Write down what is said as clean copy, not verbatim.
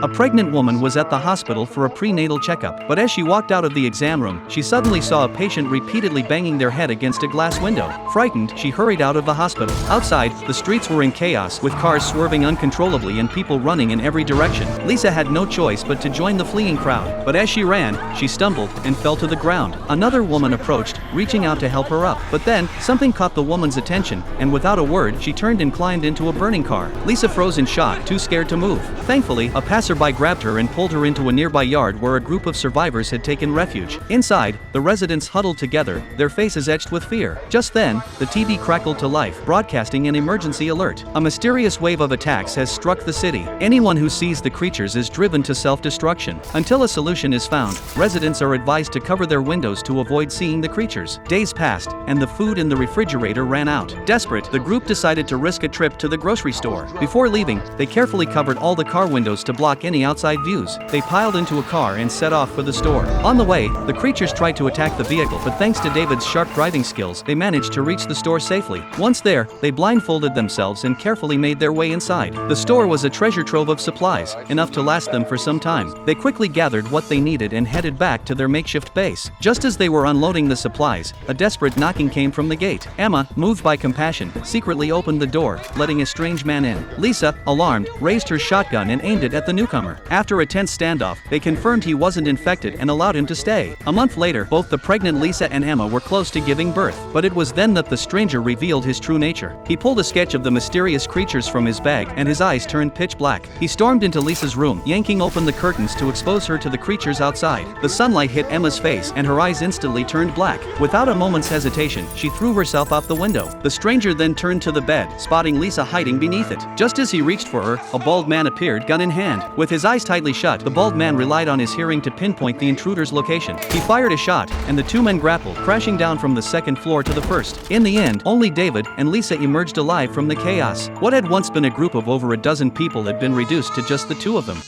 A pregnant woman was at the hospital for a prenatal checkup, but as she walked out of the exam room, she suddenly saw a patient repeatedly banging their head against a glass window. Frightened, she hurried out of the hospital. Outside, the streets were in chaos, with cars swerving uncontrollably and people running in every direction. Lisa had no choice but to join the fleeing crowd, but as she ran, she stumbled and fell to the ground. Another woman approached, reaching out to help her up, but then, something caught the woman's attention, and without a word, she turned and climbed into a burning car. Lisa froze in shock, too scared to move. Thankfully, a passerby grabbed her and pulled her into a nearby yard where a group of survivors had taken refuge. Inside, the residents huddled together, their faces etched with fear. Just then, the TV crackled to life, broadcasting an emergency alert. A mysterious wave of attacks has struck the city. Anyone who sees the creatures is driven to self-destruction. Until a solution is found, residents are advised to cover their windows to avoid seeing the creatures. Days passed, and the food in the refrigerator ran out. Desperate, the group decided to risk a trip to the grocery store. Before leaving, they carefully covered all the car windows to block any outside views. They piled into a car and set off for the store. On the way, the creatures tried to attack the vehicle, but thanks to David's sharp driving skills, they managed to reach the store safely. Once there, they blindfolded themselves and carefully made their way inside. The store was a treasure trove of supplies, enough to last them for some time. They quickly gathered what they needed and headed back to their makeshift base. Just as they were unloading the supplies, a desperate knocking came from the gate. Emma, moved by compassion, secretly opened the door, letting a strange man in. Lisa, alarmed, raised her shotgun and aimed it at the newcomer. After a tense standoff, they confirmed he wasn't infected and allowed him to stay. A month later, both the pregnant Lisa and Emma were close to giving birth, but it was then that the stranger revealed his true nature. He pulled a sketch of the mysterious creatures from his bag, and his eyes turned pitch black. He stormed into Lisa's room, yanking open the curtains to expose her to the creatures outside. The sunlight hit Emma's face, and her eyes instantly turned black. Without a moment's hesitation, she threw herself out the window. The stranger then turned to the bed, spotting Lisa hiding beneath it. Just as he reached for her, a bald man appeared, gun in hand. With his eyes tightly shut, the bald man relied on his hearing to pinpoint the intruder's location. He fired a shot, and the two men grappled, crashing down from the second floor to the first. In the end, only David and Lisa emerged alive from the chaos. What had once been a group of over a dozen people had been reduced to just the two of them.